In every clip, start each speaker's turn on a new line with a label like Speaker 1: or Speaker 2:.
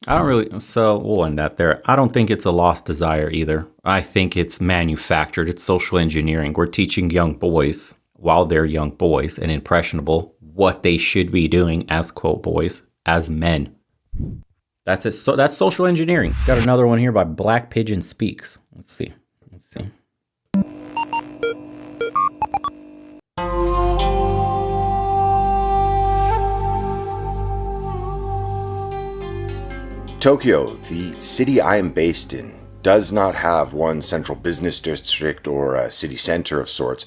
Speaker 1: I don't really, so we'll end that there. I don't think it's a lost desire either. I think it's manufactured. It's social engineering. We're teaching young boys while they're young boys and impressionable what they should be doing as quote boys, as men. That's it. So that's social engineering. Got another one here by Black Pigeon Speaks. Let's see.
Speaker 2: Tokyo, the city I am based in, does not have one central business district or a city center of sorts,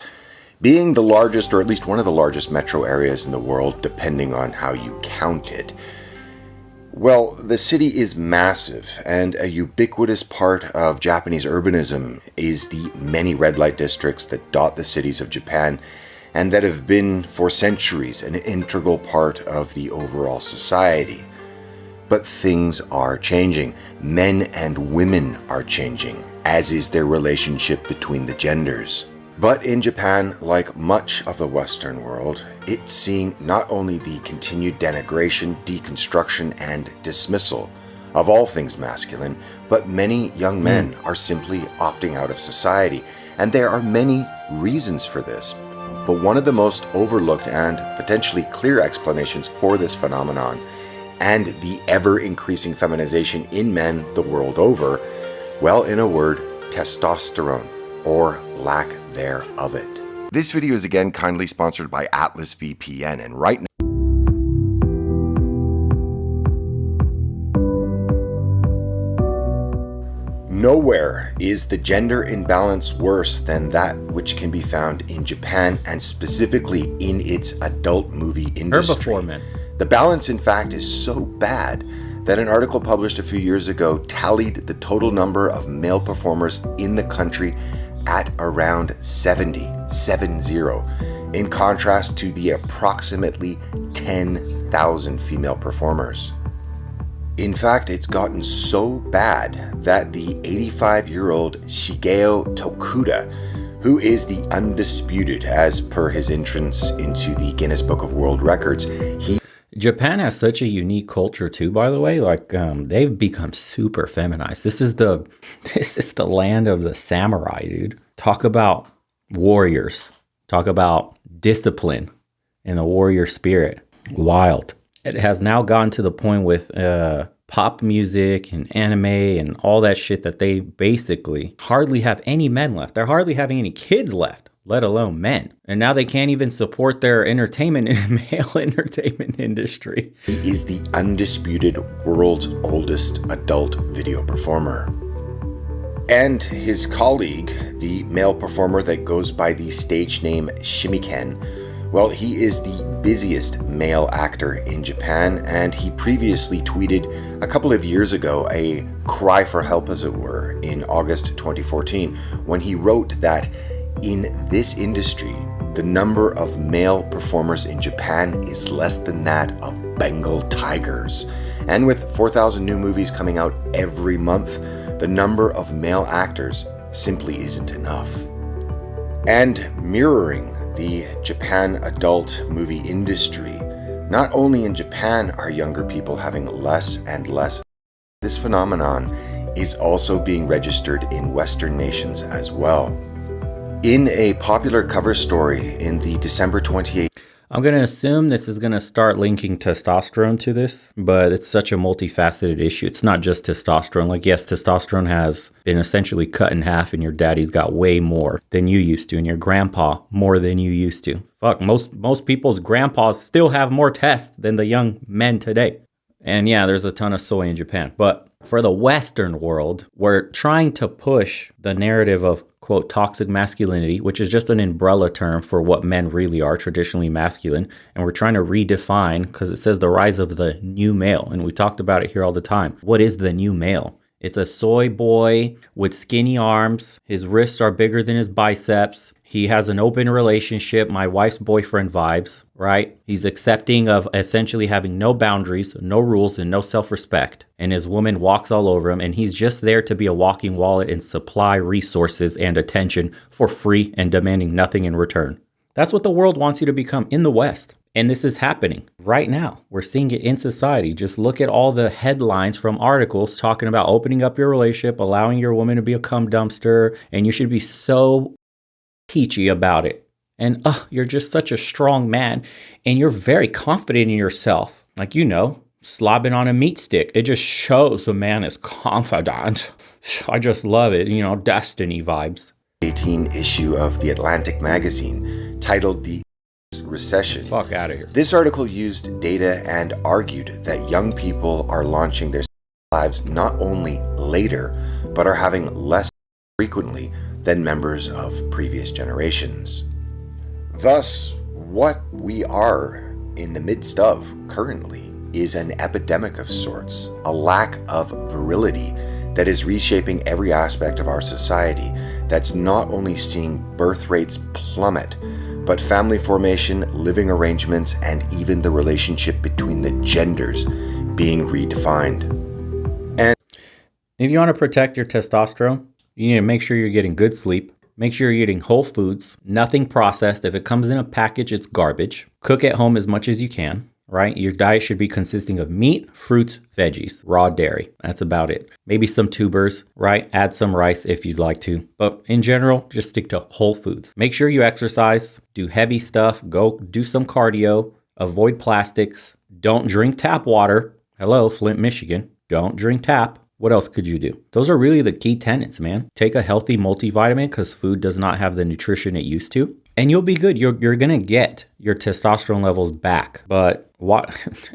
Speaker 2: being the largest, or at least one of the largest metro areas in the world, depending on how you count it. Well, the city is massive, and a ubiquitous part of Japanese urbanism is the many red light districts that dot the cities of Japan, and that have been for centuries an integral part of the overall society. But things are changing. Men and women are changing, as is their relationship between the genders. But in Japan, like much of the Western world, it's seeing not only the continued denigration, deconstruction, and dismissal of all things masculine, but many young men are simply opting out of society. And there are many reasons for this. But one of the most overlooked and potentially clear explanations for this phenomenon and the ever-increasing feminization in men the world over, well, in a word, testosterone, or lack thereof it. This video is again kindly sponsored by Atlas VPN, and right now, nowhere is the gender imbalance worse than that which can be found in Japan, and specifically in its adult movie industry.
Speaker 1: Herbivore men.
Speaker 2: The balance, in fact, is so bad that an article published a few years ago tallied the total number of male performers in the country at around 70, in contrast to the approximately 10,000 female performers. In fact, it's gotten so bad that the 85-year-old Shigeo Tokuda, who is the undisputed as per his entrance into the Guinness Book of World Records,
Speaker 1: Japan has such a unique culture too, by the way. Like they've become super feminized. This is the land of the samurai, dude. Talk about warriors. Talk about discipline and the warrior spirit. Wild. It has now gotten to the point with pop music and anime and all that shit that they basically hardly have any men left. They're hardly having any kids left, let alone men. And now they can't even support their male entertainment industry.
Speaker 2: He is the undisputed world's oldest adult video performer. And his colleague, the male performer that goes by the stage name Shimiken, well, he is the busiest male actor in Japan, and he previously tweeted a couple of years ago a cry for help, as it were, in August 2014, when he wrote that in this industry, the number of male performers in Japan is less than that of Bengal tigers. And with 4,000 new movies coming out every month, the number of male actors simply isn't enough. And mirroring the Japan adult movie industry, not only in Japan are younger people having less and less, this phenomenon is also being registered in Western nations as well. In a popular cover story in the December 28th,
Speaker 1: I'm going to assume this is going to start linking testosterone to this, but it's such a multifaceted issue. It's not just testosterone. Like, yes, testosterone has been essentially cut in half, and your daddy's got way more than you used to, and your grandpa more than you used to. Fuck, most people's grandpas still have more tests than the young men today. And yeah, there's a ton of soy in Japan. But for the Western world, we're trying to push the narrative of, quote, toxic masculinity, which is just an umbrella term for what men really are, traditionally masculine. And we're trying to redefine, because it says the rise of the new male. And we talked about it here all the time. What is the new male? It's a soy boy with skinny arms. His wrists are bigger than his biceps. He has an open relationship, my wife's boyfriend vibes, right? He's accepting of essentially having no boundaries, no rules, and no self-respect. And his woman walks all over him, and he's just there to be a walking wallet and supply resources and attention for free and demanding nothing in return. That's what the world wants you to become in the West. And this is happening right now. We're seeing it in society. Just look at all the headlines from articles talking about opening up your relationship, allowing your woman to be a cum dumpster, and you should be so peachy about it. And you're just such a strong man, and you're very confident in yourself. Like, slobbing on a meat stick. It just shows a man is confident. I just love it. Destiny vibes.
Speaker 2: 18 issue of The Atlantic magazine titled The Recession.
Speaker 1: Fuck out of here.
Speaker 2: This article used data and argued that young people are launching their lives not only later, but are having less frequently than members of previous generations. Thus, what we are in the midst of currently is an epidemic of sorts, a lack of virility that is reshaping every aspect of our society, that's not only seeing birth rates plummet, but family formation, living arrangements, and even the relationship between the genders being redefined. And
Speaker 1: if you want to protect your testosterone, you need to make sure you're getting good sleep. Make sure you're eating whole foods, nothing processed. If it comes in a package, it's garbage. Cook at home as much as you can, right? Your diet should be consisting of meat, fruits, veggies, raw dairy. That's about it. Maybe some tubers, right? Add some rice if you'd like to. But in general, just stick to whole foods. Make sure you exercise, do heavy stuff, go do some cardio, avoid plastics, don't drink tap water. Hello, Flint, Michigan. Don't drink tap. What else could you do? Those are really the key tenets, man. Take a healthy multivitamin because food does not have the nutrition it used to. And you'll be good. You're going to get your testosterone levels back. But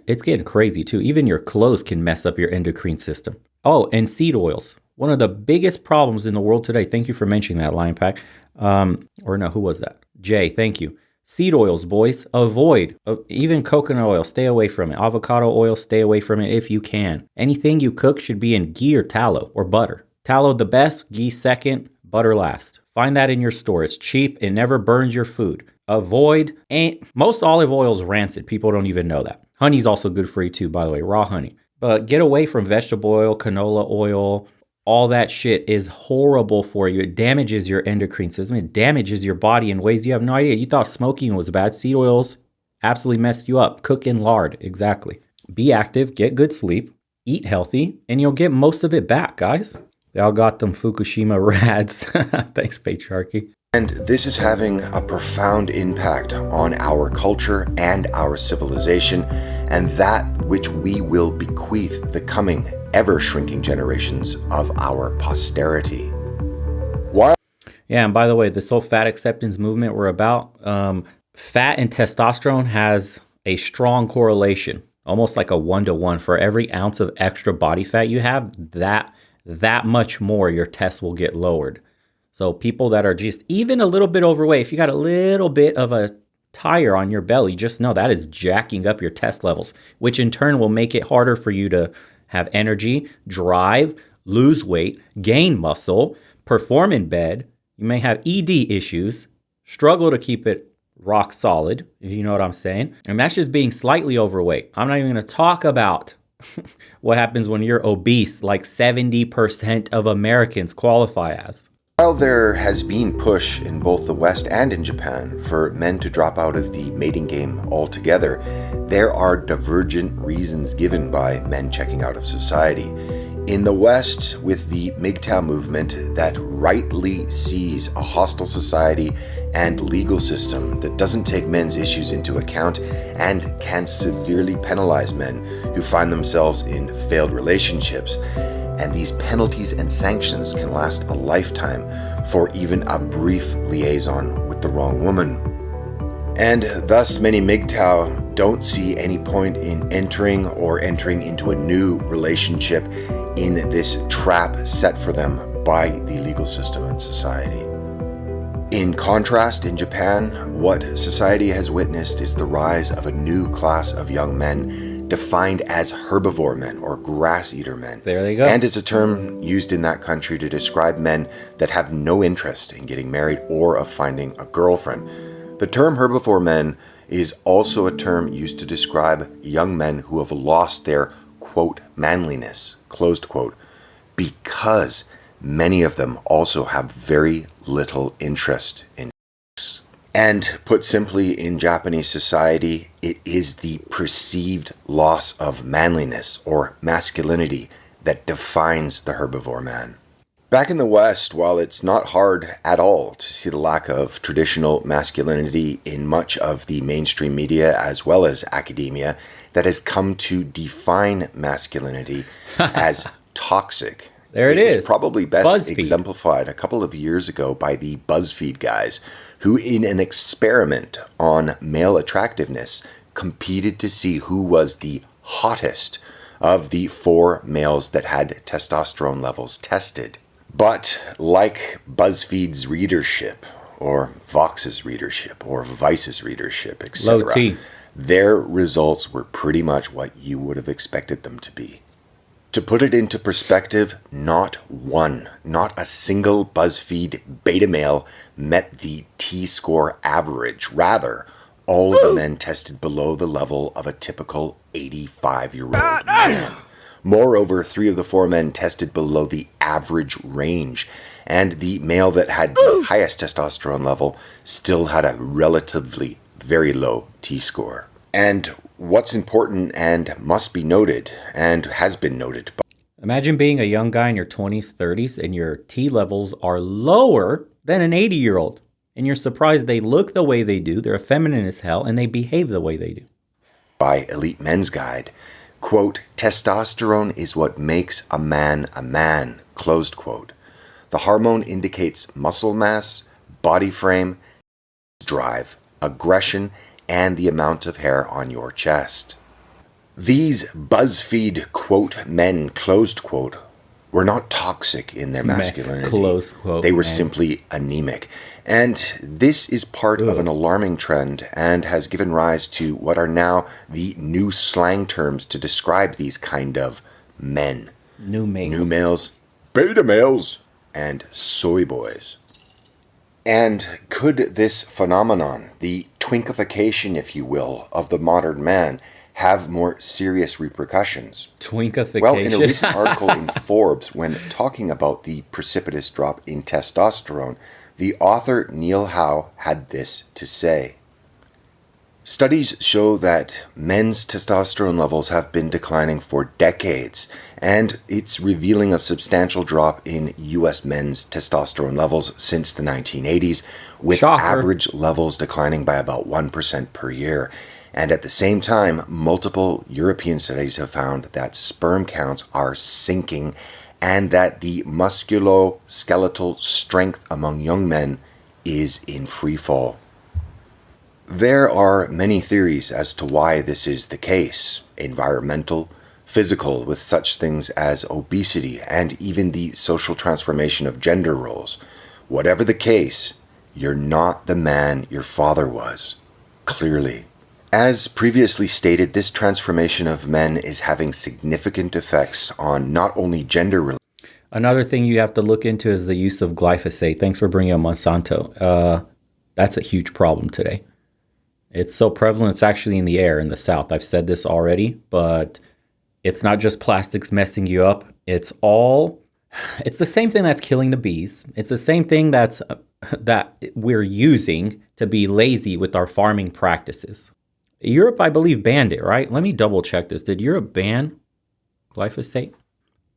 Speaker 1: it's getting crazy too. Even your clothes can mess up your endocrine system. Oh, and seed oils. One of the biggest problems in the world today. Thank you for mentioning that, Lion Pack. Who was that? Jay, thank you. Seed oils, boys. Avoid. Even coconut oil, stay away from it. Avocado oil, stay away from it if you can. Anything you cook should be in ghee or tallow or butter. Tallow the best, ghee second, butter last. Find that in your store. It's cheap. It never burns your food. Avoid. Most olive oil is rancid. People don't even know that. Honey's also good for you too, by the way. Raw honey. But get away from vegetable oil, canola oil. All that shit is horrible for you. It damages your endocrine system. It damages your body in ways you have no idea. You thought smoking was bad. Seed oils absolutely messed you up. Cook in lard. Exactly. Be active. Get good sleep. Eat healthy. And you'll get most of it back, guys. They all got them Fukushima rads. Thanks, patriarchy.
Speaker 2: And this is having a profound impact on our culture and our civilization, and that which we will bequeath the coming ever-shrinking generations of our posterity. Why?
Speaker 1: Yeah, and by the way, this whole fat acceptance movement we're about, fat and testosterone has a strong correlation, almost like a 1-to-1. For every ounce of extra body fat you have, that much more your test will get lowered. So people that are just even a little bit overweight, if you got a little bit of a tire on your belly, just know that is jacking up your test levels, which in turn will make it harder for you to have energy, drive, lose weight, gain muscle, perform in bed. You may have ED issues, struggle to keep it rock solid, if you know what I'm saying. And that's just being slightly overweight. I'm not even going to talk about what happens when you're obese, like 70% of Americans qualify as.
Speaker 2: While there has been push in both the West and in Japan for men to drop out of the mating game altogether, there are divergent reasons given by men checking out of society. In the West, with the MGTOW movement that rightly sees a hostile society and legal system that doesn't take men's issues into account and can severely penalize men who find themselves in failed relationships, and these penalties and sanctions can last a lifetime for even a brief liaison with the wrong woman. And thus many MGTOW don't see any point in entering into a new relationship in this trap set for them by the legal system and society. In contrast, in Japan, what society has witnessed is the rise of a new class of young men defined as herbivore men or grass-eater men.
Speaker 1: There they go.
Speaker 2: And it's a term used in that country to describe men that have no interest in getting married or of finding a girlfriend. The term herbivore men is also a term used to describe young men who have lost their, quote, manliness, closed quote, because many of them also have very little interest in sex. And put simply, in Japanese society, it is the perceived loss of manliness or masculinity that defines the herbivore man. Back in the West, while it's not hard at all to see the lack of traditional masculinity in much of the mainstream media as well as academia that has come to define masculinity as toxic.
Speaker 1: There it is.
Speaker 2: Was probably best
Speaker 1: BuzzFeed.
Speaker 2: Exemplified a couple of years ago by the BuzzFeed guys, who in an experiment on male attractiveness competed to see who was the hottest of the 4 males that had testosterone levels tested. But like BuzzFeed's readership, or Vox's readership, or Vice's readership, etc., their results were pretty much what you would have expected them to be. To put it into perspective, not a single BuzzFeed beta male met the T-score average. Rather, all of the men tested below the level of a typical 85-year-old man. Moreover, 3 of the 4 men tested below the average range, and the male that had the highest testosterone level still had a relatively very low T-score. And what's important and must be noted, and has been noted.
Speaker 1: Imagine being a young guy in your 20s, 30s, and your T levels are lower than an 80-year-old. And you're surprised they look the way they do, they're feminine as hell, and they behave the way they do.
Speaker 2: By Elite Men's Guide, quote, testosterone is what makes a man, closed quote. The hormone indicates muscle mass, body frame, drive, aggression, and the amount of hair on your chest. These BuzzFeed quote men, closed quote, were not toxic in their masculinity.
Speaker 1: Close quote,
Speaker 2: they were simply anemic. And this is part of an alarming trend and has given rise to what are now the new slang terms to describe these kind of men.
Speaker 1: New
Speaker 2: males, beta males, and soy boys. And could this phenomenon, the twinkification, if you will, of the modern man, have more serious repercussions?
Speaker 1: Twinkification?
Speaker 2: Well, in a recent article in Forbes, when talking about the precipitous drop in testosterone, the author Neil Howe had this to say. Studies show that men's testosterone levels have been declining for decades, and it's revealing a substantial drop in U.S. men's testosterone levels since the 1980s, with average levels declining by about 1% per year. And at the same time, multiple European studies have found that sperm counts are sinking and that the musculoskeletal strength among young men is in free fall. There are many theories as to why this is the case: environmental, physical, with such things as obesity, and even the social transformation of gender roles. Whatever the case, you're not the man your father was, clearly. As previously stated, this transformation of men is having significant effects on not only gender relations.
Speaker 1: Another thing you have to look into is the use of glyphosate. Thanks for bringing up Monsanto. That's a huge problem today. It's so prevalent, it's actually in the air in the South. I've said this already, but it's not just plastics messing you up. It's the same thing that's killing the bees. It's the same thing that we're using to be lazy with our farming practices. Europe, I believe, banned it, right? Let me double check this. Did Europe ban glyphosate?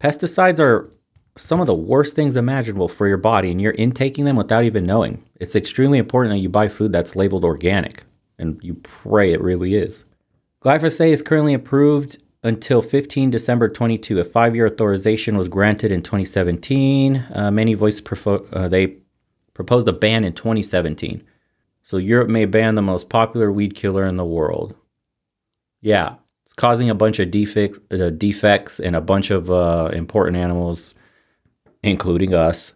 Speaker 1: Pesticides are some of the worst things imaginable for your body, and you're intaking them without even knowing. It's extremely important that you buy food that's labeled organic, and you pray it really is. Glyphosate is currently approved until 15 December 22. A 5-year authorization was granted in 2017. Many voices they proposed a ban in 2017. So Europe may ban the most popular weed killer in the world. Yeah, it's causing a bunch of defects in a bunch of important animals, including us.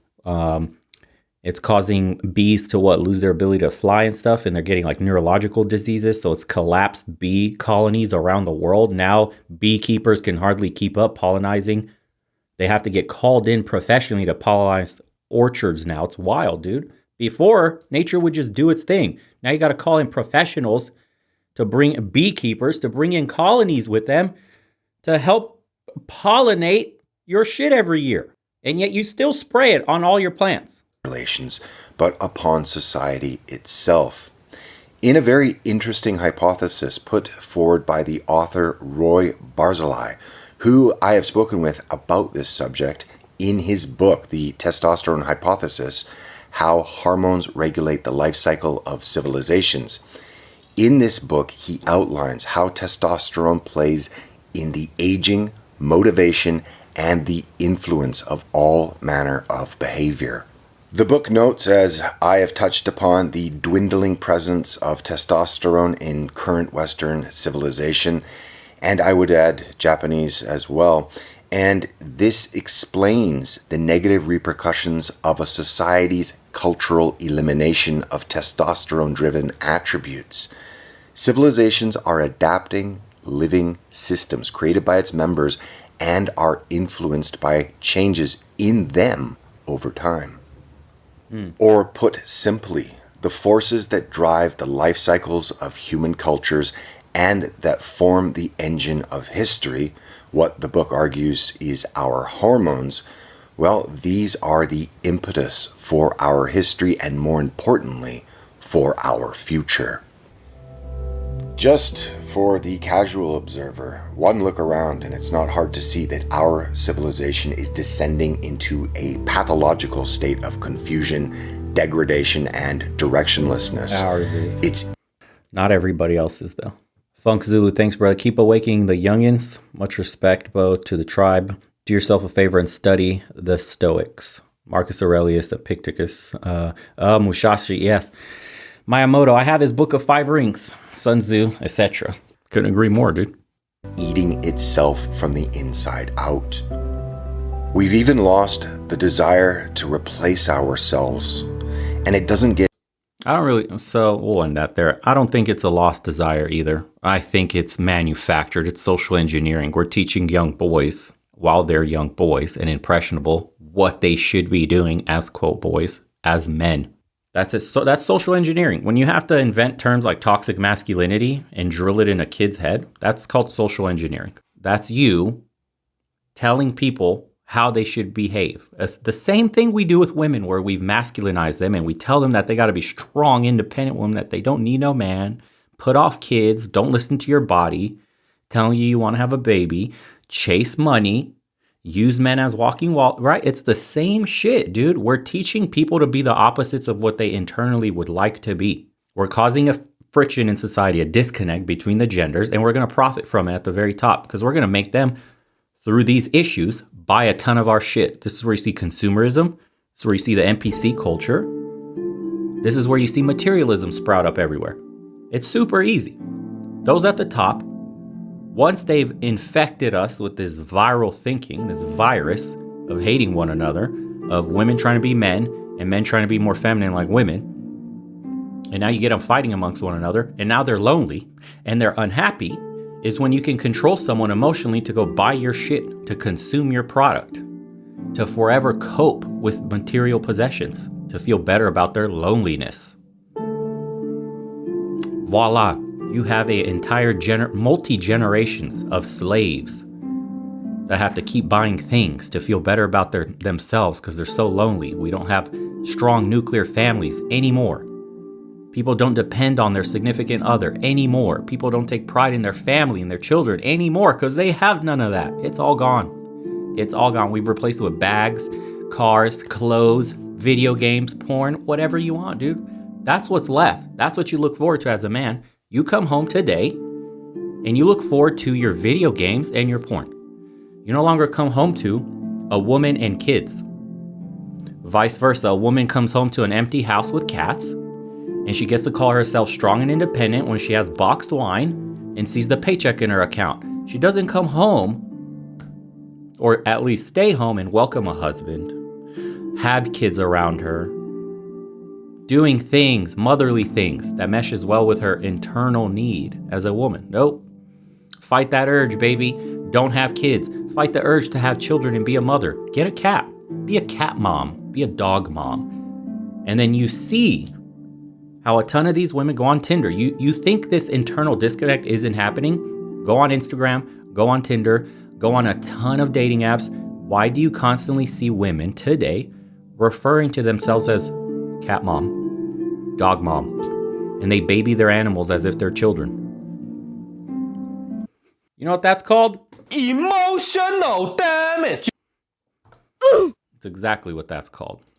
Speaker 1: It's causing bees to lose their ability to fly and stuff, and they're getting like neurological diseases. So it's collapsed bee colonies around the world. Now beekeepers can hardly keep up pollinizing. They have to get called in professionally to pollinize orchards now. It's wild, dude. Before, nature would just do its thing. Now you got to call in professionals to bring beekeepers, to bring in colonies with them to help pollinate your shit every year. And yet you still spray it on all your plants.
Speaker 2: Relations, but upon society itself. In a very interesting hypothesis put forward by the author Roy Barzilai, who I have spoken with about this subject in his book, The Testosterone Hypothesis, How Hormones Regulate the Life Cycle of Civilizations. In this book, he outlines how testosterone plays in the aging, motivation, and the influence of all manner of behavior. The book notes, as I have touched upon, the dwindling presence of testosterone in current Western civilization, and I would add Japanese as well. And this explains the negative repercussions of a society's cultural elimination of testosterone-driven attributes. Civilizations are adapting living systems created by its members and are influenced by changes in them over time. Or put simply, the forces that drive the life cycles of human cultures and that form the engine of history, what the book argues is our hormones, well, these are the impetus for our history and, more importantly, for our future. Just for the casual observer, one look around and it's not hard to see that our civilization is descending into a pathological state of confusion, degradation, and directionlessness.
Speaker 1: Ours is.
Speaker 2: It's
Speaker 1: Not everybody else's, though. Funk Zulu, thanks, brother. Keep awakening the youngins. Much respect, Bo, to the tribe. Do yourself a favor and study the Stoics. Marcus Aurelius, Epictetus, Musashi, yes. Miyamoto, I have his Book of Five Rings, Sun Tzu, etc. Couldn't agree more, dude.
Speaker 2: eating itself from the inside out. We've even lost the desire to replace ourselves, and it doesn't get...
Speaker 1: So we'll end that there. I don't think it's a lost desire either. I think it's manufactured. It's social engineering. We're teaching young boys, while they're young boys and impressionable, what they should be doing as, quote, boys, as men. That's it. So that's social engineering. When you have to invent terms like toxic masculinity and drill it in a kid's head, that's called social engineering. That's you telling people how they should behave. It's the same thing we do with women, where we've masculinized them and we tell them that they got to be strong, independent women, that they don't need no man, put off kids, don't listen to your body, telling you want to have a baby, chase money, use men as walking wall, right? It's the same shit, dude. We're teaching people to be the opposites of what they internally would like to be. We're causing a friction in society, a disconnect between the genders, and we're going to profit from it at the very top because we're going to make them, through these issues, buy a ton of our shit. This is where you see consumerism. This is where you see the NPC culture. This is where you see materialism sprout up everywhere. It's super easy. Those at the top, once they've infected us with this viral thinking, this virus of hating one another, of women trying to be men and men trying to be more feminine like women, and now you get them fighting amongst one another, and now they're lonely and they're unhappy, is when you can control someone emotionally to go buy your shit, to consume your product, to forever cope with material possessions, to feel better about their loneliness. Voila, you have an entire multi-generations of slaves that have to keep buying things to feel better about themselves because they're so lonely. We don't have strong nuclear families anymore. People don't depend on their significant other anymore. People don't take pride in their family and their children anymore because they have none of that. It's all gone. It's all gone. We've replaced it with bags, cars, clothes, video games, porn, whatever you want, dude. That's what's left. That's what you look forward to as a man. You come home today and you look forward to your video games and your porn. You no longer come home to a woman and kids. Vice versa, a woman comes home to an empty house with cats, and she gets to call herself strong and independent when she has boxed wine and sees the paycheck in her account. She doesn't come home, or at least stay home and welcome a husband, have kids around her, doing things, motherly things that meshes well with her internal need as a woman. Nope. Fight that urge, baby. Don't have kids. Fight the urge to have children and be a mother. Get a cat. Be a cat mom. Be a dog mom. And then you see how a ton of these women go on Tinder. You think this internal disconnect isn't happening? Go on Instagram, go on Tinder, go on a ton of dating apps. Why do you constantly see women today referring to themselves as cat mom, dog mom, and they baby their animals as if they're children. You know what that's called?
Speaker 3: Emotional damage.
Speaker 1: It's exactly what that's called.